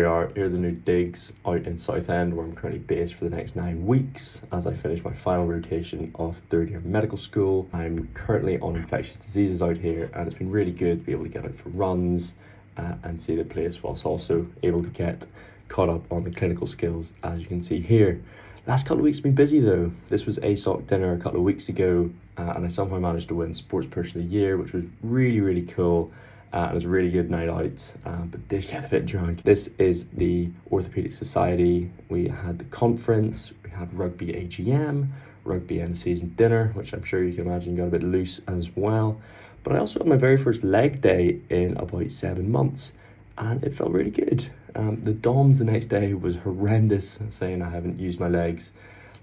we are, here are the new digs out in Southend, where I'm currently based for the next 9 weeks as I finish my final rotation of third year medical school. I'm currently on infectious diseases out here, and it's been really good to be able to get out for runs and see the place, whilst also able to get caught up on the clinical skills, as you can see here. Last couple of weeks have been busy though. This was ASOC dinner a couple of weeks ago, and I somehow managed to win Sports Person of the Year, which was really cool. It was a really good night out, but did get a bit drunk. This is the Orthopaedic Society. We had the conference, we had Rugby AGM, Rugby end of season dinner, which I'm sure you can imagine got a bit loose as well. But I also had my very first leg day in about 7 months, and it felt really good. The DOMS the next day was horrendous, saying I haven't used my legs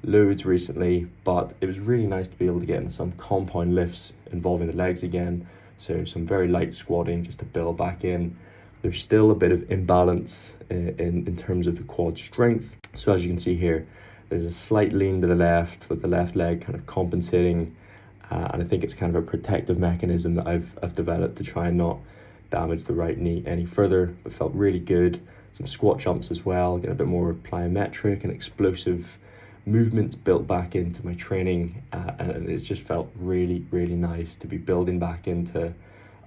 loads recently, but it was really nice to be able to get into some compound lifts involving the legs again. So some very light squatting just to build back in. There's still a bit of imbalance in terms of the quad strength. So as you can see here, there's a slight lean to the left with the left leg kind of compensating. And I think it's kind of a protective mechanism that I've developed to try and not damage the right knee any further, but felt really good. Some squat jumps as well, getting a bit more plyometric and explosive movements built back into my training, and it's just felt really nice to be building back into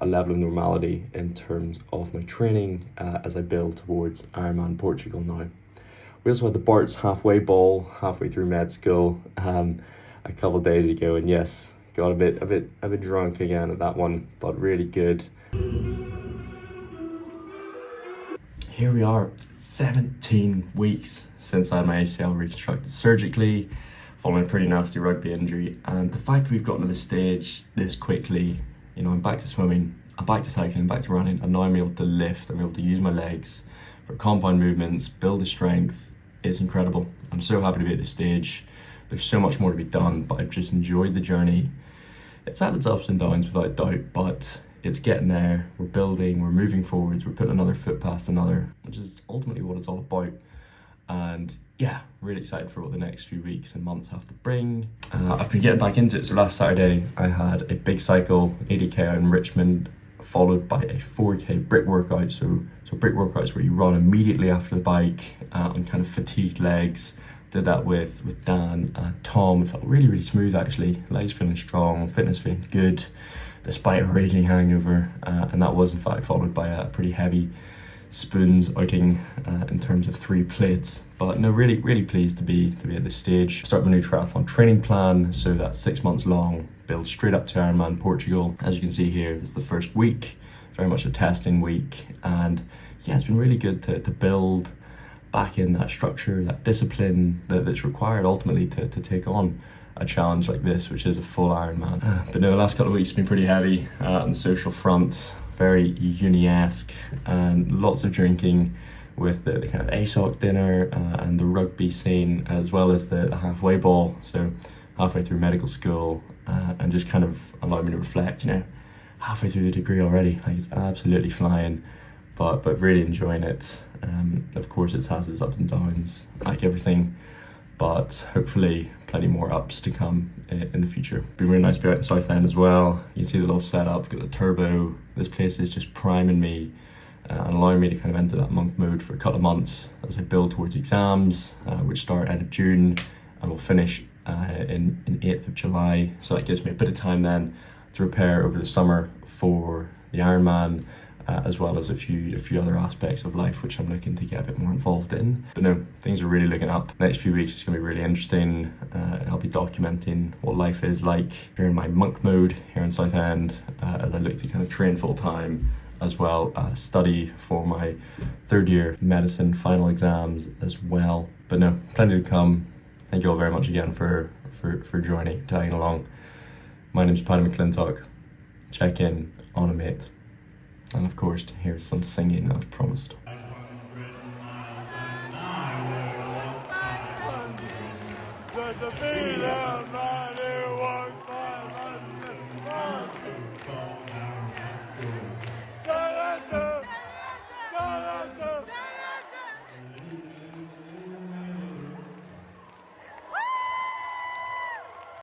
a level of normality in terms of my training as I build towards Ironman Portugal now. We also had the Bart's halfway ball halfway through med school a couple of days ago, and yes, got a bit drunk again at that one, but really good. Here we are, 17 weeks since I had my ACL reconstructed surgically following a pretty nasty rugby injury, and the fact that we've gotten to this stage this quickly, you know, I'm back to swimming, I'm back to cycling, I'm back to running, and now I'm able to lift, I'm able to use my legs for compound movements, build the strength. It's incredible. I'm so happy to be at this stage. There's so much more to be done, but I've just enjoyed the journey. It's had its ups and downs without doubt, but it's getting there. We're building, we're moving forwards, we're putting another foot past another, which is ultimately what it's all about. And yeah, really excited for what the next few weeks and months have to bring. I've been getting back into it. So last Saturday, I had a big cycle, 80k out in Richmond, followed by a 4k brick workout. So brick workouts where you run immediately after the bike on kind of fatigued legs. Did that with Dan and Tom. It felt really smooth actually. Legs feeling strong, fitness feeling good, despite a raging hangover. And that was in fact followed by a pretty heavy spoons outing in terms of 3 plates. But no, really pleased to be at this stage. Start my new triathlon training plan, so that's 6 months long, build straight up to Ironman Portugal. As you can see here, this is the first week, very much a testing week, and yeah, it's been really good to build back in that structure, that discipline that's required ultimately to take on a challenge like this, which is a full Ironman. But no, the last couple of weeks have been pretty heavy on the social front, very uni-esque, and lots of drinking with the kind of ASOC dinner and the rugby scene, as well as the halfway ball, so halfway through medical school, and just kind of allowed me to reflect, you know, halfway through the degree already, like it's absolutely flying, but really enjoying it. Of course it has its ups and downs, like everything, but hopefully plenty more ups to come in the future. Been really nice to be out in Southend as well. You can see the little setup, got the turbo. This place is just priming me and allowing me to kind of enter that monk mode for a couple of months as I build towards exams, which start end of June and will finish in 8th of July. So that gives me a bit of time then to prepare over the summer for the Ironman, as well as a few other aspects of life which I'm looking to get a bit more involved in. But no, things are really looking up. Next few weeks is going to be really interesting. I'll be documenting what life is like during my monk mode here in Southend, as I look to kind of train full time, as well as study for my third year medicine final exams as well. But no, plenty to come. Thank you all very much again for joining, tagging along. My name's Paddy McClintock. Check in on a mate. And of course, here's some singing as promised.